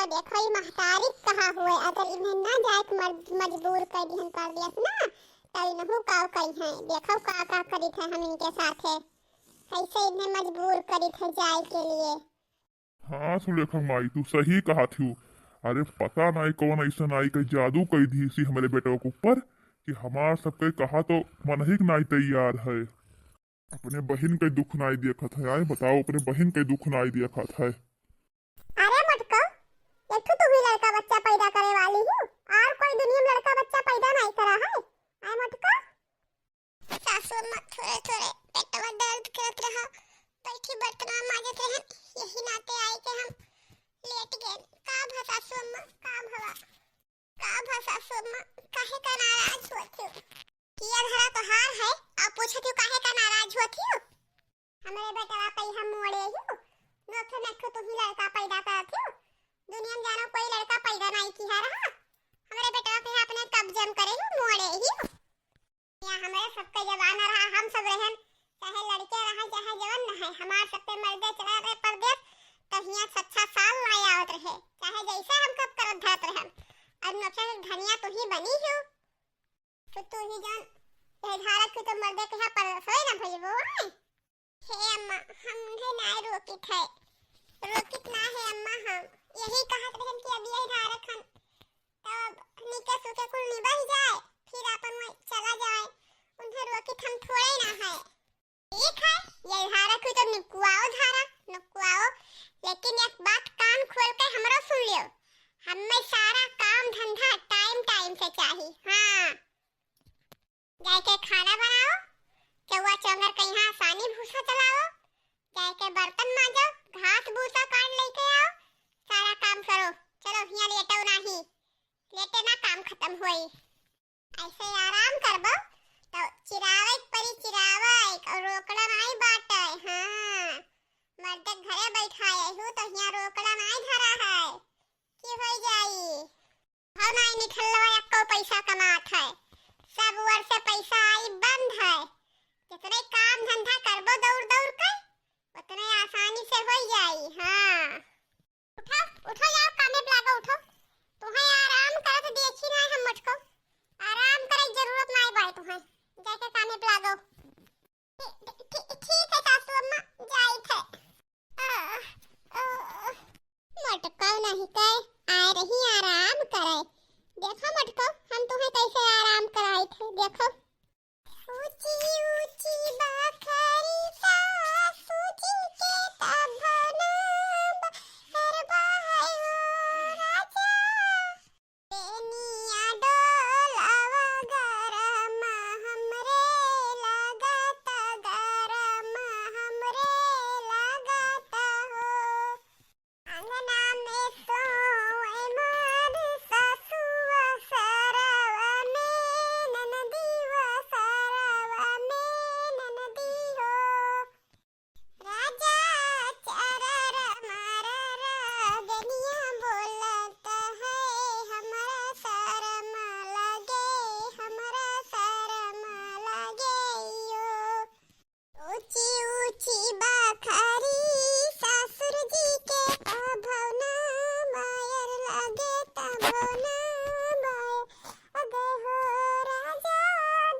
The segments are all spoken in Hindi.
और देखो ये महतारी कहा हुए अगर इन्हें ना जाए मजबूर कर दिहन कर दियस ना तब इन्हू काव करी है। देखो का करी थे हम इनके साथ है कैसे इन्हें मजबूर करी थे जाए के लिए। हाँ सुलेखा माई तू सही कहा थी। अरे पता नहीं कौन ऐसा नाई का जादू कर दी सी हमारे बेटों के ऊपर कि हमार सबके कहा तो मन ही नहीं तैयार है। अपने बहन के दुख नहीं देखत है। आए बताओ अपने बहन के दुख नहीं देखत है। अरे मटका एक तो ही लड़का बच्चा पैदा करे वाली हूँ और कोई दुनिया में लड़का बच्चा पैदा नहीं करा है। आए मटका सासू अम्मा थोड़े थोड़े पेटवा दर्द करत रहा बैठी बर्तन माजत रहे यही नाते आए के हम लेट गए। का भा सासू अम्मा सासू अम्मा काहे का नाराज होत हो किया धरा तो हार है अब पूछत हो काहे का नाराज होत हो। हमरे बेटवा कई हम मोड़े हूँ नोखे नखो तुम ही लड़का पैदा करत हो दुनिया में जानो कोई लड़का पैदा नहीं किया रहा। हमरे बेटवा के अपने कब्जे में करे हूँ मोड़े ही या हमारे सबके जवान रहा हम सब रहन चाहे लड़के रहा चाहे जवान रहे हमार सबके मर्दे चला रहे परदेश कहिया 6 साल ना आवत रहे चाहे जैसे हम कब करत धरत रहे। अब नोखे धनिया तो ही बनी हो तो तू ही जान ये धारक तो मर्दे के पर सोए ना भईबो हे अम्मा हमने ना रोकित है रोकित ना है अम्मा हम यही कहत रहन कि अब यही धारक हम तब निके सुके कुल निभा जाए फिर अपन वहीं चला जाए उन्हें रोकित हम थोड़े ना है। ठीक है ये धारक तो नुकुआओ धारा नुकुआओ लेकिन एक बात कान खोल के हमरा सुन लियो हमें सारा काम धंधा टाइम से चाहिए। हाँ जाके खाना बनाओ चौवा चौंगर कहीं आसानी भूसा चलाओ जाके बर्तन मांजो घास भूसा काट लेके आओ सारा काम करो। चलो यहाँ लेटो नहीं लेटे ना काम खत्म होई ऐसे आराम करबो तो चिरावे परी चिरावे और रोकड़ा नहीं बाटे। हाँ मर्द घरे बैठाए हूँ तो यहाँ रोकड़ा नहीं धरा है कि हो जाई हो नहीं निकलवा एको पैसा कमात है सब वर्ष से पैसा आई बंद है जितने काम धंधा करबो दौड़ दौड़ कर उतने आसानी से हो जाई। हाँ उठो उठो यार कामे पे लागो उठो तुम्हें आराम करत देखी ना हम मुझको आराम करे जरूरत नहीं बाई तुम्हें जाके कामे पे लागो। ठीक है सासू अम्मा जाई थे मटका नहीं कहे आ रही आराम करे देखो मटको हम तुम्हें कैसे आराम कराए थे देखो ऊंची ऊंची बखरी सासू जी के तब हर बाय हो राजा बेनिया डोलावा गरम हमरे लगता गरम हमरे लगता हो अंगना में सोए मोर ससुआ सरवा में ननदीवा सरवा में ननदी हो राजा चरर मरर गनिया बोलता है हमारा शरम लगे यो ऊंची ऊंची बखरी ससुर जी के भवना बायर लगे तभवना बायर अगे हो राजा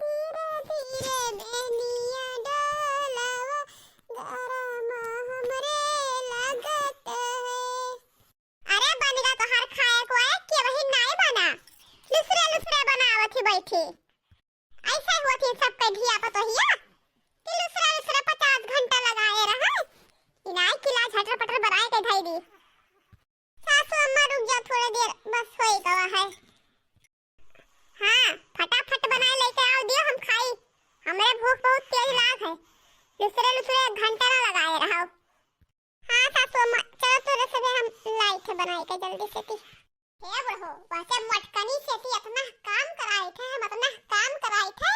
धीरे धीरे बेनिया डोलावा गरम हमरे लगत है। अरे बनेगा तो हर खाए को है कि वही नहीं बना लुसरे बनावत ही बैठी ऐसा होती सबके धिया पतोहिया कि लुसरा 50 घंटा लगाए रहा इनाई किला झटर पटर बनाए के धाई दी। सासू अम्मा रुक जा थोड़ी देर बस होई गवा है। हाँ फटाफट बनाए लेके आओ दियो हम खाई हमरे भूख बहुत तेज लाग है लुसरे घंटा ना लगाए रहो। हाँ सासू अम्मा चलो तो रसोई हम लाई थे बनाए के जल्दी से ती हे बड़ो वैसे मटकनी से ती अपना काम कराए थे हम अपना काम कराए थे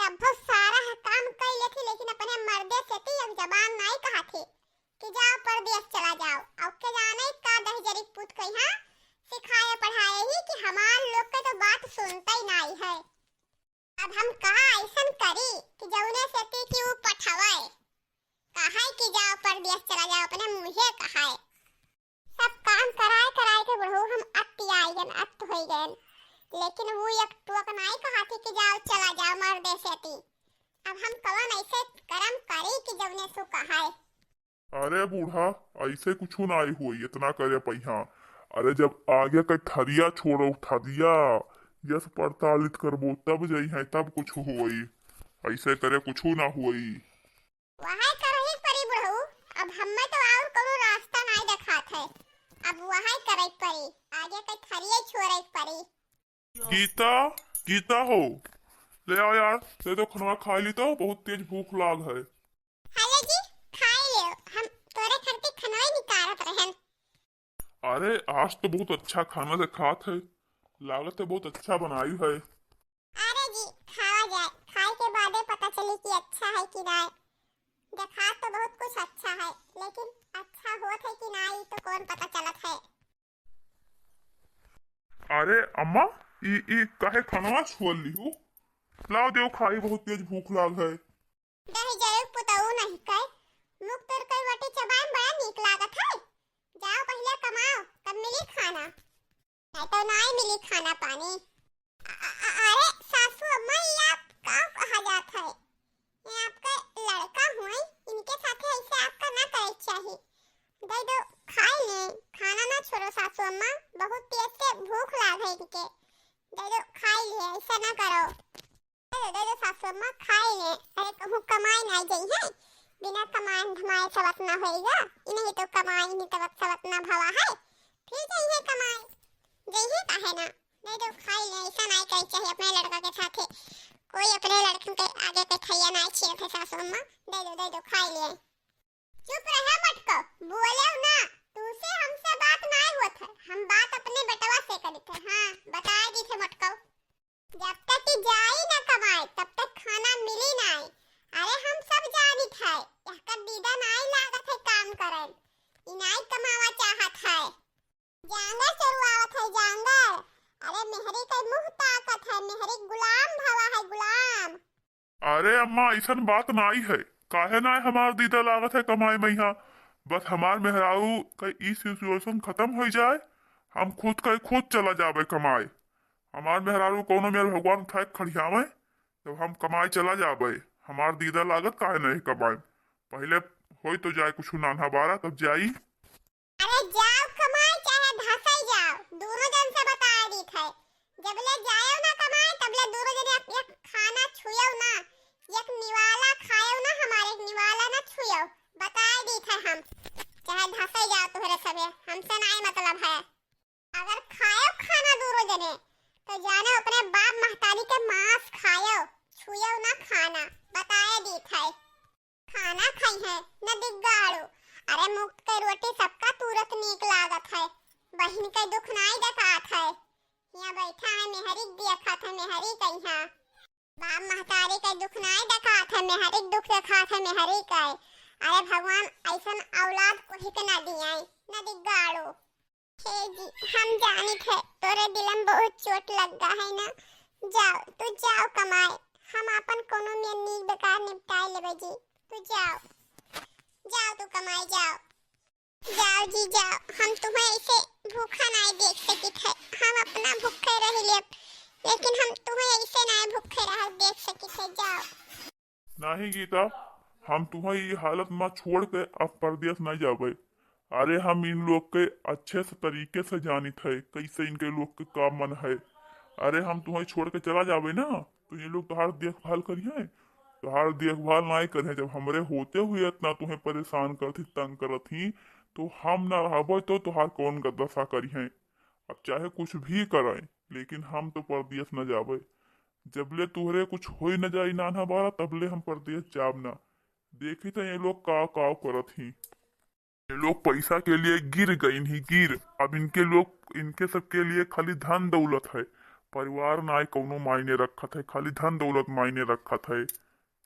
तब बहुत सारा काम कर ले थी लेकिन अपने मर्दे से ती अब जबान नहीं कहा थी कि जाओ परदेश चला जाओ अब के जाने का दहजरी पुत कही हाँ सिखाए पढ़ाए ही कि हमार लोग के तो बात सुनता ही नहीं है। अब हम कहा ऐसन करी कि जौने से ती कि वो पठवाए कहा कि जाओ परदेश चला जाओ अपने मुझे कहा है सब काम कराए कराए के बुढ़ऊ हम अत्याई गन अत होई गन। लेकिन वो एक टोक नहीं कहा थी कि जाओ चला जाओ मर दे सेती। अब हम कवन ऐसे कर्म करी कि जवने सु कहाए। अरे बूढ़ा, ऐसे कुछ नहीं हुई, इतना करे पहिया। अरे जब आगे का थरिया छोड़ो, थरिया यस पड़तालित करबो तब जई है, तब कुछ हुई। ऐसे करे कुछ ना हुई। वहां करही परी बुढ़ऊ। अब हमें तो और कोनो रास्ता नहीं दिखात है। अब वहां करे परी, आगे का थरिया छोड़े परी। गीता, गीता हो, ले आओ यार, दे दो खाना खा ली तो बहुत तेज भूख लाग है। हेलो जी, खाई लियो। हम तोरे खरती खनवा निकारत रहन। अरे आज तो बहुत अच्छा खाना से खात है, लागत है बहुत अच्छा बनाई है। अरे जी खावा जाए, खाए के बादे पता चली कि अच्छा है कि नहीं। देखा तो बहुत कुछ अच्छा है, लेकिन अच्छा होत है कि नहीं तो कौन पता चलत है। अरे अम्मा, ई काहे खाना छोड़ ली हो? लाओ देव खाई, बहुत तेज भूख लाग है। दही जरूर पुताऊ नहीं कह। मुख तर कई रोटी चबाए बड़ा नीक लागत है। जाओ पहले कमाओ, तब मिली खाना। नहीं तो नहीं मिली खाना पानी। अरे सासू अम्मा, ये आप का कहा जात है? ये आपका लड़का हुए, इनके साथ ऐसे आपका ना करे चाहिए। दे दो खाई ले, खाना ना छोड़ो सासू अम्मा, बहुत तेज से भूख लाग है इनके। दे दो खाई ले, ऐसा ना करो। दे दो सासू अम्मा खाई ले। अरे कहूँ कमाई नहीं गई है, बिना कमाए धमाए सबक ना होएगा। इन्हें तो कमाई नहीं तब सबक ना भवा है, फिर जाइए कमाई जाइए काहे ना। दे दो खाई ले, ऐसा नहीं करे चाहिए अपने लड़का के साथ। कोई अपने लड़के के आगे के खैया नहीं छीन है सासू अम्मा। दे दो खाई ले। चुप रहे मटको, बोले ना। तुझसे हमसे बात नहीं होत है, हम बात अपने बेटवा से करते हैं। हाँ बताए दी थे मटको, जब तक कि जाई ना कमाए तब तक खाना मिली नहीं। अरे हम सब जानित है, यहका दीदा नहीं लागत है काम करन। इनाई कमावा चाहत है, जांगर चरुआवत है जांगर। अरे मेहरी का मुंह ताकत है, मेहरी गुलाम भवा है गुलाम। अरे अम्मा, ऐसा बात नहीं है, काहे ना हमार दीदा लागत है कमाई मैया। बस हमार मेहरारू का ई सिचुएशन खत्म हो जाए, हम खुद चला जाबे कमाए। हमार मेहरारू कोनो मेरे भगवान उठाए खड़ियावे, जब हम कमाए चला जाबे। हमार दीदा लागत काहे नहीं कमाए, पहले होई तो जाए कुछ नाना बारा तब जाई। अरे जाओ कमाए चाहे धसई जाओ, दोनों जन से बता दी थे। जब ले जाओ ना कमाए तब ले दोनों जन एक खाना छुयो ना, एक निवाला खायो ना, हमारे निवाला ना छुयो। बता दी थे हम, चाहे धसई जाओ तुम्हारे सबे, हमसे नहीं मतलब है। अगर खायो खाना दोनों जने तो जाने अपने बाप महतारी के मांस खायो, छुयो ना खाना। बताए दी थे खाना खाई है न दिगाड़ो। अरे मुफ्त के रोटी सबका तुरंत नीक लागत है, बहन के दुख नहीं देखात है। यहाँ बैठा है मेहरी देखत है, मेहरी कहिया बाप महतारी के दुख नहीं देखात है, मेहरी दुख देखात है मेहरी के। अरे भगवान ऐसा औलाद को ही के ना दिया न दिगाड़ो। हे जी हम जानी थे तोरे दिल में बहुत चोट लगा है ना। जाओ तू जाओ कमाए, हम अपन कोनो में नीक बेकार निपटाए लेबे जी। तू जाओ जाओ, तू कमाई जाओ। जाओ जी जाओ, हम तुम्हें ऐसे भूखा नहीं देख सकी थे। हम अपना भूखे रह ले, लेकिन हम तुम्हें ऐसे नहीं भूखे रह देख सकी थे। जाओ। नहीं गीता, हम तुम्हें ये हालत में छोड़ के अब परदेश नहीं जाबे। अरे हम इन लोग के अच्छे से तरीके से जानित है कैसे इनके लोग के काम मन है। अरे हम तुम्हें छोड़ के चला जाबे ना तो ये लोग तुम्हार देखभाल करिए, तुम्हार देखभाल नहीं करे। जब हमरे होते हुए इतना तुम्हें परेशान करती तंग करत ही, तो हम ना रहबे तो तुहार कौन गद्दसा करिए। अब चाहे कुछ भी करें, लेकिन हम तो परदेश न जाबे। जबले तुहरे कुछ हो न जाई नाना बारा तबले हम परदेश जाब ना। देखी तो ये लोग का करत ही, ये लोग पैसा के लिए गिर गई ही गिर। अब इनके सबके लिए खाली धन दौलत है, परिवार ना कौनो मायने रखत है, खाली धन दौलत मायने रखत है।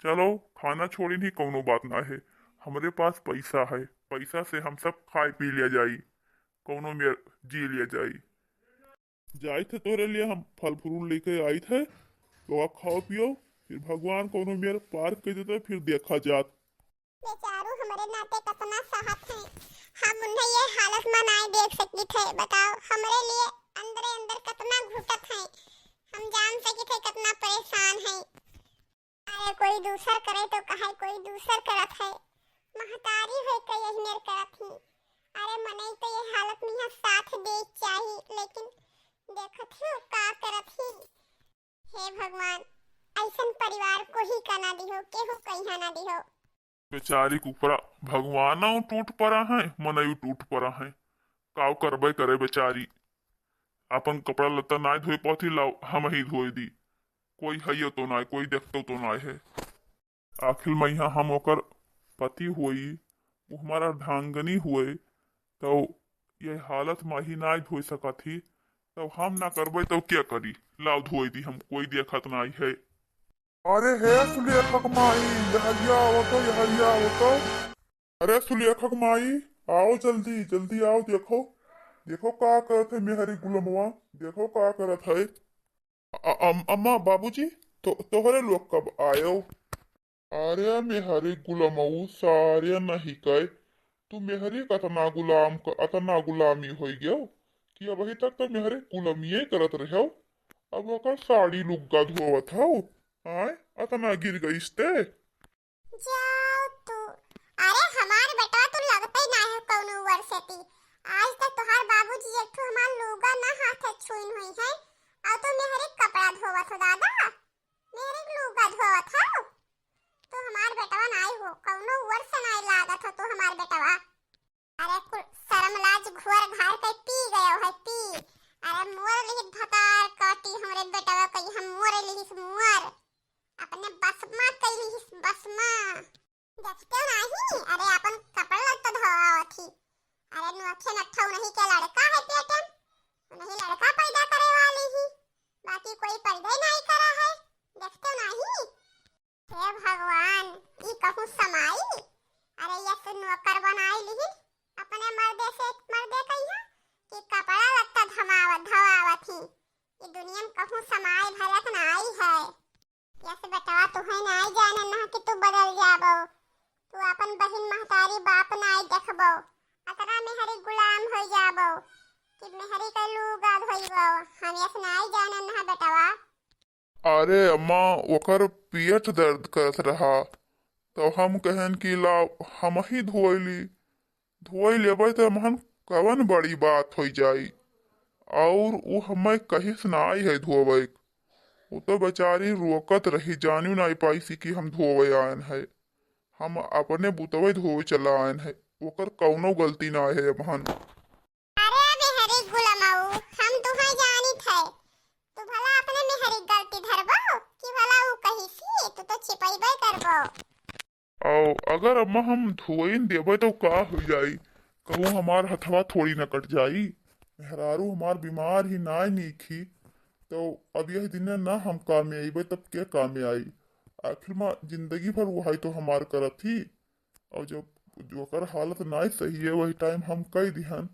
चलो खाना छोड़ी नहीं कौनो बात ना है, हमारे पास पैसा है, पैसा से हम सब खाए पी लिया जाई, कौनो में जी लिया जाई। जाए थे तोरे लिए हम फल फ्रूट लेके आई थे, तो आप खाओ पियो, फिर भगवान कोनो मेरे पार कर देते फिर देखा जात। बेचारू हमारे नाते कितना सहत है, हम उन्हें ये हालत में नहीं देख सकती थे। बताओ हमारे लिए अंदर अंदर कितना घुटत है, हम जान सके थे कितना परेशान है। अरे कोई दूसर करे तो कहे कोई दूसर करत है, महतारी है के यही मेर करत ही। अरे मने तो ये हालत में यहाँ साथ दे चाहिए, लेकिन देखत ही का करत ही। हे भगवान, ऐसन परिवार को ही कना दिहो, केहू कहीं ना दिहो। बेचारी कुकरा भगवाना टूट पड़ा है, मनयू टूट पड़ा है। काव करबे करे बेचारी। अपन कपड़ा लत्ता ना धोए पाती, लाओ हम ही धोए दी। कोई है तो ना, कोई देखतो तो ना है। आखिर में यहाँ हम ओकर पति हुई, वो हमारा ढांगनी हुए, तो ये हालत में ही ना धोए सका थी। तो हम ना करबे तो क्या करी, लाओ धोए दी हम, कोई देखत ना है। अरे हे सुलेखक माई, यहैया आओ तो, यहैया आओ तो। अरे सुलेखक माई, आओ जल्दी जल्दी आओ। देखो देखो का करत है मेहरी गुलमवा, देखो का करत है। अम्मा बाबूजी तोहरे लोग कब आयो? अरे मेहरी गुलमऊ सारे नहीं कहे, तू मेहरी अतना गुलामी हो गयो कि अभी तक तो मेहरे गुलामिये करत रहो। अब ओकर साड़ी लुग्गा धोवत हो, आय अतना गिर गईस ते। जाओ तू। अरे हमार बेटा तो लगता ही ना है कौनो वर्षती। आज तक तोहार बाबूजी एक ठो हमार लुगा ना हाथ छुइन हुई है, और तो मेरे कपड़ा धोवत हो दादा, मेरे लुगा धोवत हो। तो हमार बेटवा नाई हो, कौनो वर्ष नाई लागत हो तो हमार बेटवा। अरे कुल शर्म लाज घुवर घार के पी गयो है, पी। अरे मोर लिहित भकार काटी हमरे बेटवा कही, हम मोर लिहिस मोर, अपने बसमा कही बसमा। देखते नहीं, अरे अपन कपड़ा लत्ता धोवत थी। अरे नोखे नठौ नहीं के लड़का है पेटन, नहीं लड़का पैदा करे वाली ही, बाकी कोई पैदा नहीं करा है। देखते नहीं। हे भगवान, ई कहूँ समाई। अरे ये तो नौकर बनाई ली अपने मर्दे से, मर्दे कहिया कि कपड़ा लत्ता धवावत थी। ये दुनिया में कहूँ समाई भरत ना आई है। यस बेटवा तुहे नहीं जाने ना कि तू बदल जाबो, तू अपन बहिन महतारी बाप नहीं देखबो, अतरा मेहरी गुलाम हो जाबो कि मेहरी के लुगा धोइबो। हम यस नहीं जाने ना बेटवा। अरे अम्मा ओकर पेट दर्द करत रहा, तो हम कहन कि लाओ हम ही धोई लेबै तो हमहन कवन बड़ी बात हो जाई। और वो हमें कहिस ना आई है धोवे, वो तो बेचारी रोकत रही, जानी नहीं पाई सी कि हम धोवे आयन है। हम अपने बुतवे धोवे चला आयन है, ओकर कौनो गलती ना है हमहन। अरे मेहरी गुलामऊ, हम तुहे जानी थे, तू भला अपने मेहरी गलती धरबो कि भला वो कहिसी, तू तो छिपाइबे करबो। और अगर अम्मा हम धोइन देवे तो का हो जाई, कहूँ हमार हथवा थोड़ी न कट जाई। मेहरारू हमार बीमार ही ना नीखी, तो अब यही दिन ना हम काम में आईबे तब क्या काम में आई। आखिर में जिंदगी भर वो है तो हमार करत थी, और जब जो कर हालत ना सही है वही टाइम हम कह दिहन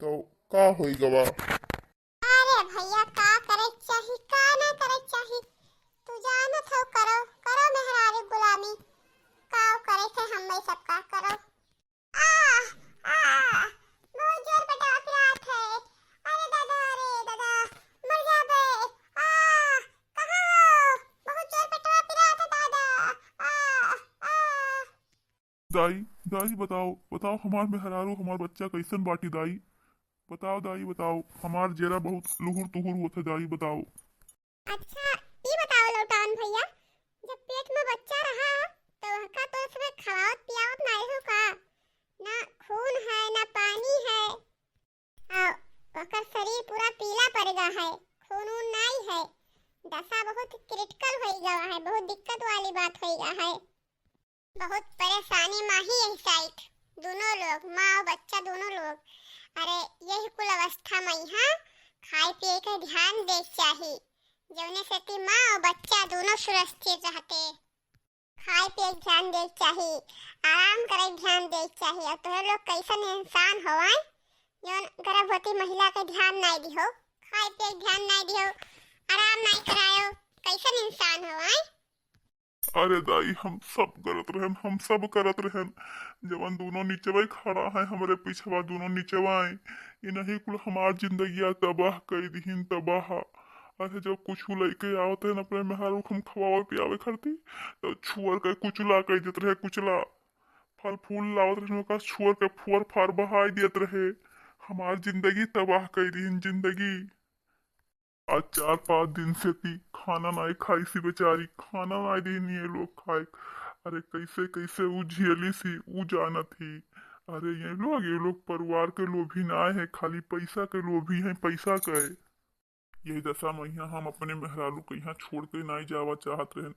तो का होई गवा। अरे भैया का करे चाही का ना करे चाही, तू जानत हो, करो करो मेहरारू गुलामी, काव करे थे हम में सबका करो। बहुत जोर बेटा पिरात है। अरे दादा मर जाबे। कहाँ हो? बहुत जोर बेटा पिरात है दादा। दाई बताओ हमार मेहरारू हमार बच्चा कैसन बाटी दाई, बताओ दाई बताओ, हमार जेरा बहुत लुहुर तुहुर होते दाई बताओ। अच्छा ये बताओ लौटान भैया, जब पेट में बच्चा रहा तो का तो उसमें खवावत पियावत नहीं हो का? ना खून है ना पानी है, ओकर शरीर पूरा पीला पड़ गया है, खून वून नहीं है, दशा बहुत क्रिटिकल हो गया है, बहुत दिक्कत वाली बात हो गया है, बहुत परेशानी में ही यही साइड दोनों लोग, माँ और बच्चा दोनों लोग। अरे यही कुल अवस्था में यहाँ खाए पिए का ध्यान दे चाहिए, जौने से कि माँ और बच्चा दोनों सुरक्षित रहते। खाए पिए ध्यान दे चाहिए, आराम करे ध्यान दे चाहिए। और तुम लोग कैसन इंसान हो जो गर्भवती महिला के ध्यान नहीं दिहो, खाए पिए ध्यान नहीं दिहो, आराम नहीं करायो, कैसन इंसान हो? अरे दाई हम सब करत रहन जवन दोनों नीचवा खड़ा है हमरे पीछवा दोनों नीचवा इन्हीं कुल हमार जिंदगी तबाह कर दीन तबाह। अरे जब कुछ लइके आवत है अपने मेहरारू हम खवावे पियावे खरती तो छुअर के कुचला कह देत रहे कुचला फल फूल लावत रहे का छुअर के फुअर फार बहाई देत रहे हमार जिंदगी तबाह कर दीन जिंदगी। आज 4-5 दिन से थी खाना नहीं खाई सी बेचारी खाना नहीं दी ये लोग खाए। अरे कैसे कैसे वो झेली सी वो जाना थी। अरे ये लोग परिवार के लोभी ना है खाली पैसा के लोभी है पैसा के। यही दशा में यहाँ हम अपने मेहरारू को यहाँ छोड़ के नहीं जावा चाहत रहन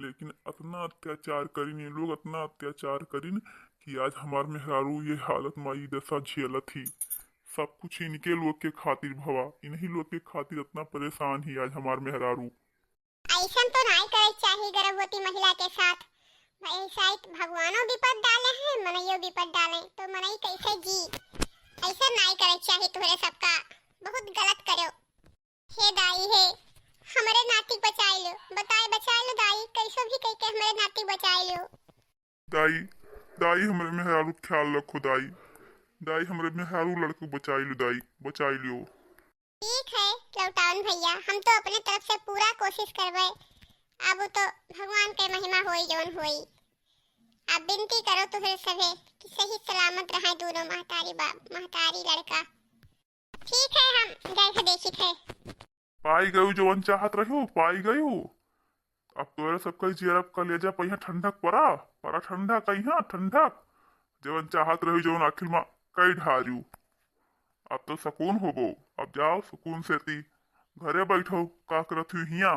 लेकिन इतना अत्याचार करीन ये लोग इतना अत्याचार करीन कि आज हमार मेहरारू ये हालत में ये दशा झेलत ही। सब कुछ इनके लोग के खातिर भवा इन्हीं लोग के खातिर इतना परेशान ही आज हमार मेहरारू। ऐसा तो नहीं करे चाहिए गर्भवती महिला के साथ। भाई शायद भगवानों विपद डाले हैं मनइयो विपद डाले तो मनई कैसे जी। ऐसा नहीं करे चाहिए तुम्हारे सबका बहुत गलत करो। हे दाई हे हमारे नाती बचाए लो बचाए लो दाई कैसे भी कह के हमारे नाती बचाए लो। दाई दाई हमारे मेहरारू ख्याल रखो दाई दाई हमारे मेहरारू लड़को बचाई लो दाई बचाई लो। ठीक है लौटाउन भैया हम तो अपने तरफ से पूरा कोशिश करबे अब तो भगवान के महिमा होई जौन होई। आप विनती करो तो फिर सभे कि सही सलामत रहे दोनों महतारी बाप महतारी लड़का। ठीक है हम जैसे देखित है पाई गयू जवन चाहत रहो पाई गयू। अब तोरे सबका जेरब का ले जा पहिया ठंडक परा ठंडा कहिया ठंडक जवन चाहत रहो जवन आखिर में कई ढारू। अब तो सुकून होबो अब जाओ सुकून से ती घरे बैठो का करत हुई हिया।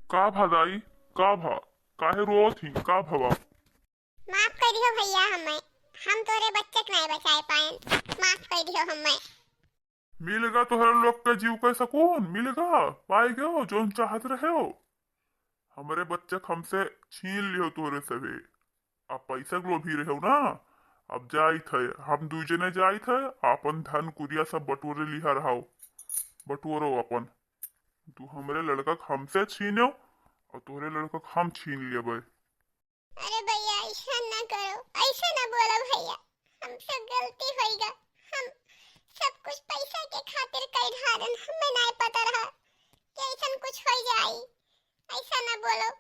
का भाई का भा काहे रोत ही का भवा। माफ कर दियो भैया हम तोरे बच्चे के नहीं बचाए पाए माफ कर दियो हमें। मिलेगा तो हर लोग के जीव का सुकून मिलेगा पाए गयो जो चाहत रहे हो। हमारे बच्चे हमसे छीन लियो तोरे सवे अब पैसा के लोभी रहे हो ना। अब जाई थे हम दूजने जाई थे अपन धन कुरिया सब बटोरे लिहा रहा बटोरो अपन तू हमारे लड़का हमसे छीनो और तोरे लड़का हम छीन लिए भाई। अरे भैया ऐसा ना करो ऐसा ना बोलो भैया हमसे गलती होएगा हम सब कुछ पैसा के खातिर कर ढारन हमें नहीं पता रहा कि ऐसा कुछ हो जाए ऐसा ना बोलो।